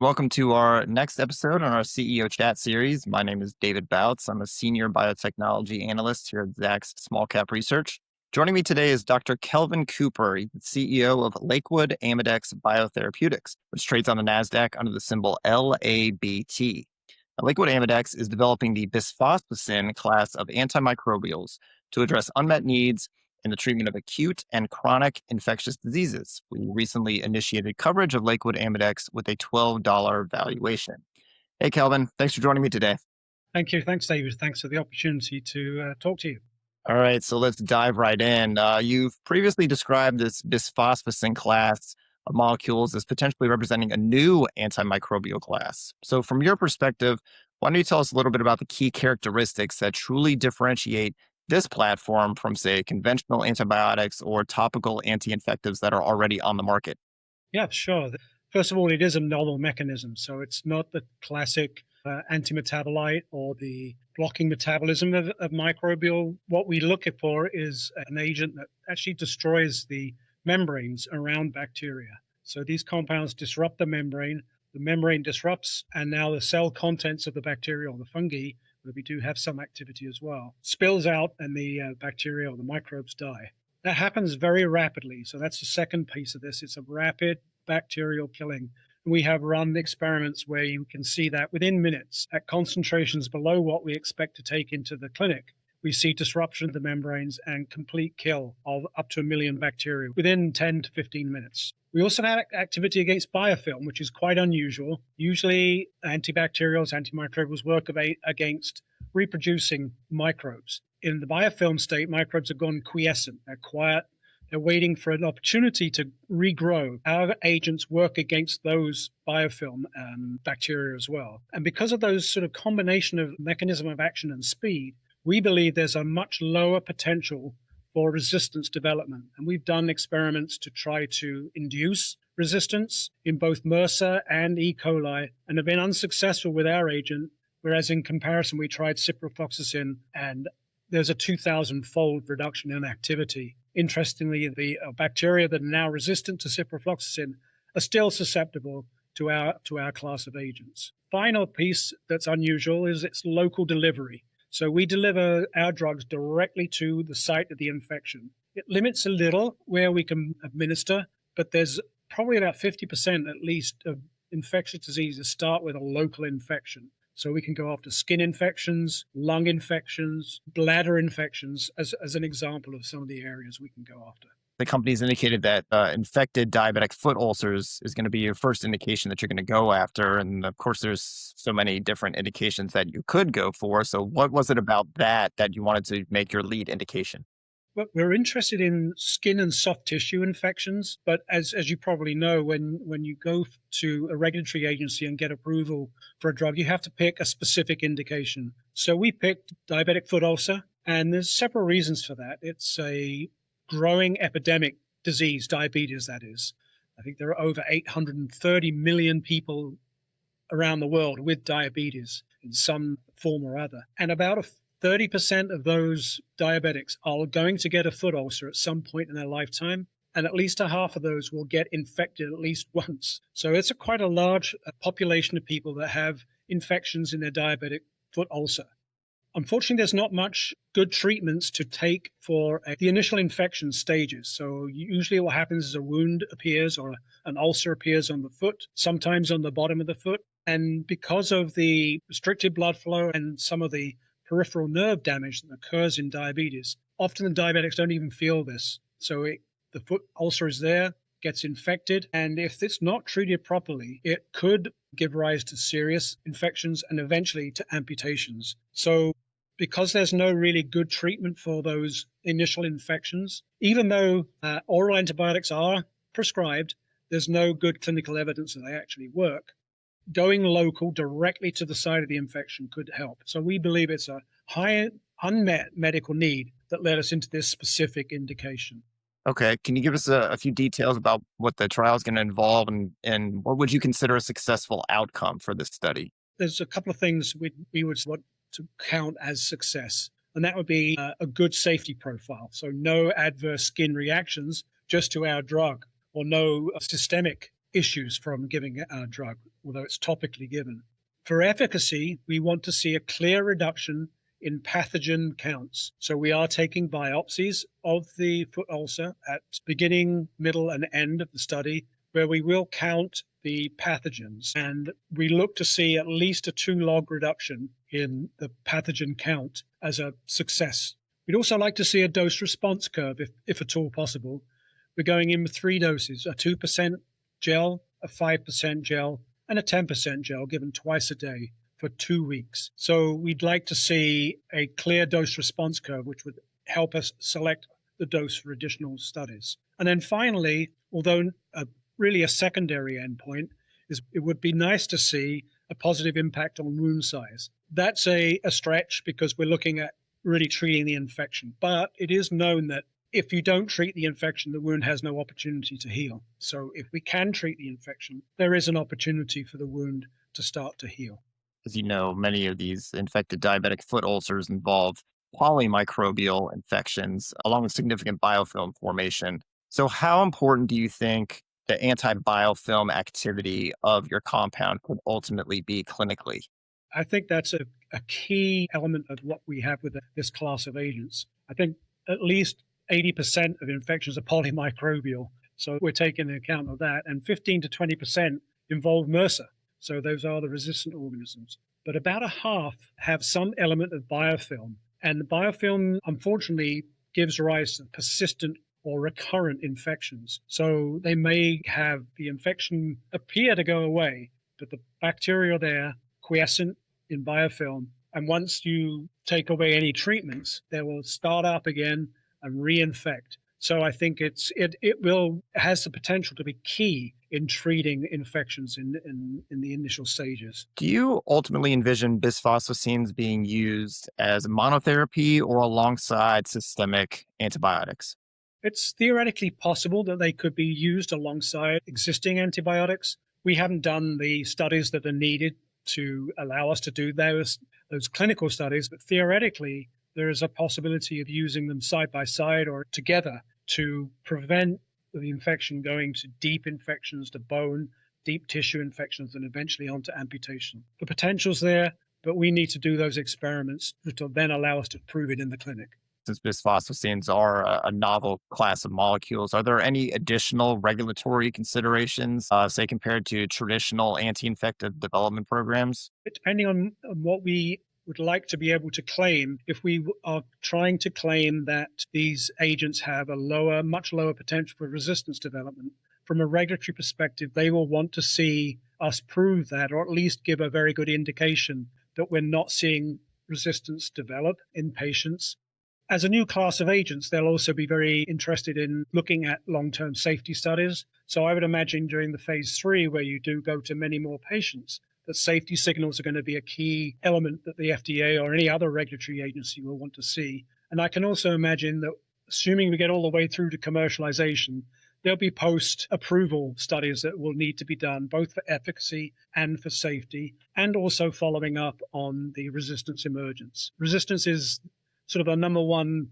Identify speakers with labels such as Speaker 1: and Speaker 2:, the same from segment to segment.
Speaker 1: Welcome to our next episode on our CEO Chat series. My name is David Bautz. I'm a senior biotechnology analyst here at Zacks Small Cap Research. Joining me today is Dr. Kelvin Cooper, he's the CEO of Lakewood-Amedex Biotherapeutics, which trades on the NASDAQ under the symbol LABT. Lakewood-Amedex is developing the Bisphosphocin class of antimicrobials to address unmet needs in the treatment of acute and chronic infectious diseases. We recently initiated coverage of Lakewood-Amedex with a $12 valuation. Hey, Kelvin, thanks for joining me today.
Speaker 2: Thank you. Thanks, David. Thanks for the opportunity to talk to you.
Speaker 1: All right, so let's dive right in. You've previously described this bisphosphocin class of molecules as potentially representing a new antimicrobial class. So from your perspective, why don't you tell us a little bit about the key characteristics that truly differentiate this platform from, say, conventional antibiotics or topical anti-infectives that are already on the market?
Speaker 2: Yeah, sure. First of all, it is a novel mechanism. So it's not the classic antimetabolite or the blocking metabolism of microbial. What we look for is an agent that actually destroys the membranes around bacteria. So these compounds disrupt the membrane disrupts, and now the cell contents of the bacteria or the fungi, where we do have some activity as well, spills out and the bacteria or the microbes die. That happens very rapidly. So that's the second piece of this. It's a rapid bacterial killing. We have run experiments where you can see that within minutes, at concentrations below what we expect to take into the clinic, we see disruption of the membranes and complete kill of up to 1 million bacteria within 10 to 15 minutes. We also have activity against biofilm, which is quite unusual. Usually antibacterials, antimicrobials work against reproducing microbes. In the biofilm state, microbes have gone quiescent. They're quiet. They're waiting for an opportunity to regrow. Our agents work against those biofilm bacteria as well. And because of those sort of combination of mechanism of action and speed, we believe there's a much lower potential for resistance development. And we've done experiments to try to induce resistance in both MRSA and E. coli and have been unsuccessful with our agent, whereas in comparison, we tried ciprofloxacin and there's a 2,000-fold reduction in activity. Interestingly, the bacteria that are now resistant to ciprofloxacin are still susceptible to our class of agents. Final piece that's unusual is its local delivery. So we deliver our drugs directly to the site of the infection. It limits a little where we can administer, but there's probably about 50% at least of infectious diseases start with a local infection. So we can go after skin infections, lung infections, bladder infections as an example of some of the areas we can go after.
Speaker 1: The company's indicated that infected diabetic foot ulcers is going to be your first indication that you're going to go after. And of course, there's so many different indications that you could go for. So what was it about that you wanted to make your lead indication?
Speaker 2: Well, we're interested in skin and soft tissue infections, but as you probably know, when you go to a regulatory agency and get approval for a drug, you have to pick a specific indication. So we picked diabetic foot ulcer, and there's several reasons for that. It's a growing epidemic disease, diabetes, that is. I think there are over 830 million people around the world with diabetes in some form or other. And about 30% of those diabetics are going to get a foot ulcer at some point in their lifetime, and at least a half of those will get infected at least once. So it's quite a large population of people that have infections in their diabetic foot ulcer. Unfortunately, there's not much good treatments to take for the initial infection stages. So usually what happens is a wound appears or an ulcer appears on the foot, sometimes on the bottom of the foot. And because of the restricted blood flow and some of the peripheral nerve damage that occurs in diabetes, often the diabetics don't even feel this. So the foot ulcer is there, gets infected, and if it's not treated properly, it could give rise to serious infections and eventually to amputations. So because there's no really good treatment for those initial infections, even though oral antibiotics are prescribed, there's no good clinical evidence that they actually work. Going local directly to the site of the infection could help. So we believe it's a high unmet medical need that led us into this specific indication.
Speaker 1: Okay. Can you give us a few details about what the trial is going to involve and what would you consider a successful outcome for this study?
Speaker 2: There's a couple of things we would want to count as success, and that would be a good safety profile. So no adverse skin reactions just to our drug or no systemic issues from giving our drug. although it's topically given. For efficacy, we want to see a clear reduction in pathogen counts. So we are taking biopsies of the foot ulcer at beginning, middle, and end of the study, where we will count the pathogens. And we look to see at least a 2-log reduction in the pathogen count as a success. We'd also like to see a dose response curve, if at all possible. We're going in with 3 doses, a 2% gel, a 5% gel, and a 10% gel given twice a day for 2 weeks. So we'd like to see a clear dose response curve, which would help us select the dose for additional studies. And then finally, although really a secondary endpoint, is it would be nice to see a positive impact on wound size. That's a stretch because we're looking at really treating the infection. But it is known that if you don't treat the infection, the wound has no opportunity to heal. So if we can treat the infection, there is an opportunity for the wound to start to heal.
Speaker 1: As you know, many of these infected diabetic foot ulcers involve polymicrobial infections along with significant biofilm formation. So, how important do you think the anti-biofilm activity of your compound could ultimately be clinically?
Speaker 2: I think that's a key element of what we have with this class of agents. I think at least 80% of infections are polymicrobial. So we're taking account of that. And 15 to 20% involve MRSA. So those are the resistant organisms. But about a half have some element of biofilm. And the biofilm, unfortunately, gives rise to persistent or recurrent infections. So they may have the infection appear to go away, but the bacteria are there, quiescent in biofilm. And once you take away any treatments, they will start up again and reinfect. So I think it has the potential to be key in treating infections in the initial stages.
Speaker 1: Do you ultimately envision bisphosphocins being used as monotherapy or alongside systemic antibiotics?
Speaker 2: It's theoretically possible that they could be used alongside existing antibiotics. We haven't done the studies that are needed to allow us to do those clinical studies, but theoretically, there is a possibility of using them side by side or together to prevent the infection going to deep infections to bone, deep tissue infections, and eventually onto amputation. The potential's there, but we need to do those experiments that will then allow us to prove it in the clinic.
Speaker 1: Since bisphosphocins are a novel class of molecules, are there any additional regulatory considerations, say compared to traditional anti-infective development programs?
Speaker 2: Depending on what we would like to be able to claim, if we are trying to claim that these agents have a much lower potential for resistance development, from a regulatory perspective, they will want to see us prove that, or at least give a very good indication that we're not seeing resistance develop in patients. As a new class of agents, they'll also be very interested in looking at long-term safety studies. So I would imagine during the phase 3, where you do go to many more patients, that safety signals are going to be a key element that the FDA or any other regulatory agency will want to see. And I can also imagine that, assuming we get all the way through to commercialization, there'll be post-approval studies that will need to be done, both for efficacy and for safety, and also following up on the resistance emergence. Resistance is sort of a number one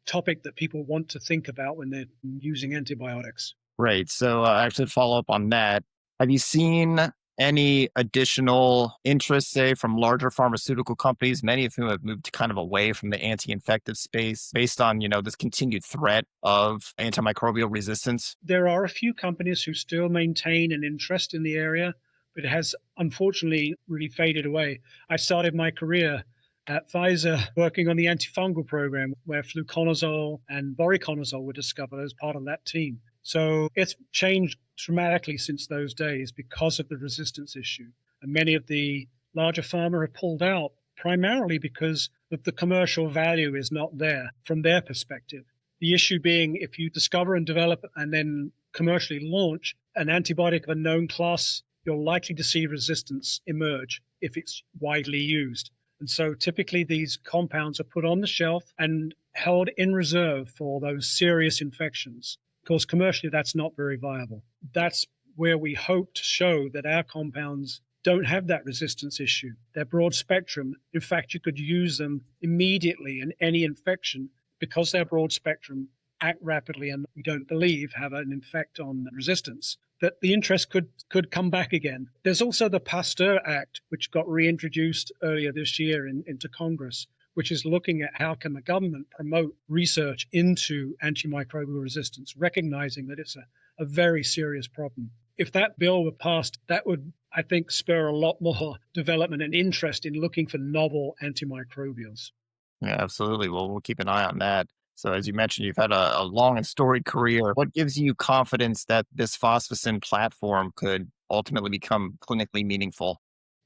Speaker 2: topic that people want to think about when they're using antibiotics.
Speaker 1: Right. So, actually, to follow up on that, have you seen any additional interest, say, from larger pharmaceutical companies, many of whom have moved kind of away from the anti-infective space based on, this continued threat of antimicrobial resistance?
Speaker 2: There are a few companies who still maintain an interest in the area, but it has unfortunately really faded away. I started my career at Pfizer working on the antifungal program, where fluconazole and voriconazole were discovered as part of that team. So it's changed dramatically since those days because of the resistance issue. And many of the larger pharma have pulled out primarily because of the commercial value is not there from their perspective. The issue being, if you discover and develop and then commercially launch an antibiotic of a known class, you're likely to see resistance emerge if it's widely used. And so typically these compounds are put on the shelf and held in reserve for those serious infections. Of course, commercially, that's not very viable. That's where we hope to show that our compounds don't have that resistance issue. They're broad spectrum. In fact, you could use them immediately in any infection because they're broad spectrum, act rapidly, and we don't believe have an effect on resistance. that the interest could come back again. There's also the Pasteur Act, which got reintroduced earlier this year into Congress, which is looking at how can the government promote research into antimicrobial resistance, recognizing that it's a very serious problem. If that bill were passed, that would, I think, spur a lot more development and interest in looking for novel antimicrobials.
Speaker 1: Yeah, absolutely. Well, we'll keep an eye on that. So, as you mentioned, you've had a long and storied career. What gives you confidence that this Bisphosphocin platform could ultimately become clinically meaningful?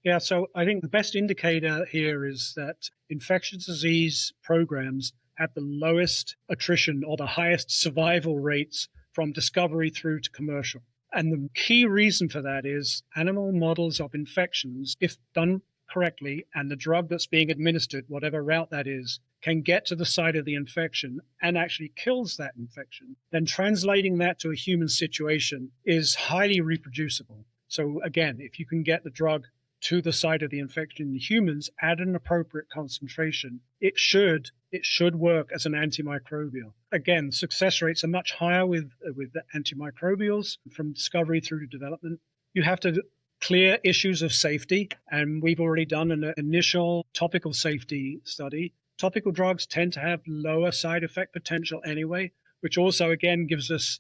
Speaker 2: Yeah, so I think the best indicator here is that infectious disease programs have the lowest attrition or the highest survival rates from discovery through to commercial. And the key reason for that is animal models of infections, if done correctly, and the drug that's being administered, whatever route that is, can get to the site of the infection and actually kills that infection, then translating that to a human situation is highly reproducible. So again, if you can get the drug to the site of the infection in humans at an appropriate concentration, it should work as an antimicrobial. Again, success rates are much higher with the antimicrobials from discovery through to development. You have to clear issues of safety, and we've already done an initial topical safety study. Topical drugs tend to have lower side effect potential anyway, which also again gives us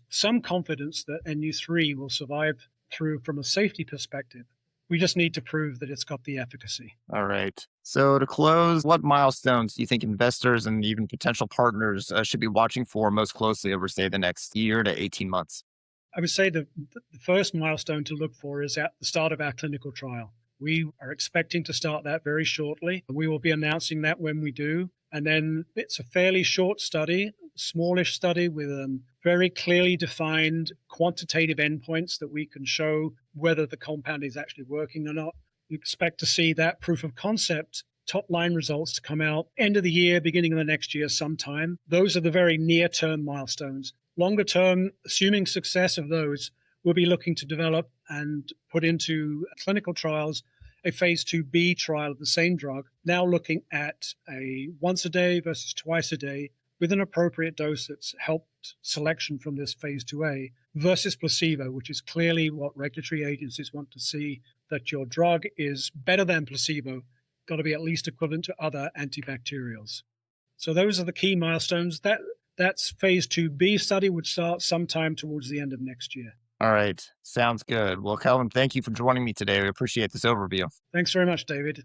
Speaker 2: some confidence that NU3 will survive through from a safety perspective. We just need to prove that it's got the efficacy.
Speaker 1: All right. So, to close, what milestones do you think investors and even potential partners should be watching for most closely over, say, the next year to 18 months?
Speaker 2: I would say the first milestone to look for is at the start of our clinical trial. We are expecting to start that very shortly. We will be announcing that when we do. And then it's a fairly short study, smallish study with very clearly defined quantitative endpoints that we can show whether the compound is actually working or not. We expect to see that proof of concept top line results to come out end of the year, beginning of the next year sometime. Those are the very near term milestones. Longer term, assuming success of those, we'll be looking to develop and put into clinical trials a phase 2B trial of the same drug, now looking at a once a day versus twice a day with an appropriate dose that's helped selection from this phase 2A versus placebo, which is clearly what regulatory agencies want to see, that your drug is better than placebo, got to be at least equivalent to other antibacterials. So those are the key milestones. That's phase 2B study would start sometime towards the end of next year.
Speaker 1: All right. Sounds good. Well, Kelvin, thank you for joining me today. We appreciate this overview.
Speaker 2: Thanks very much, David.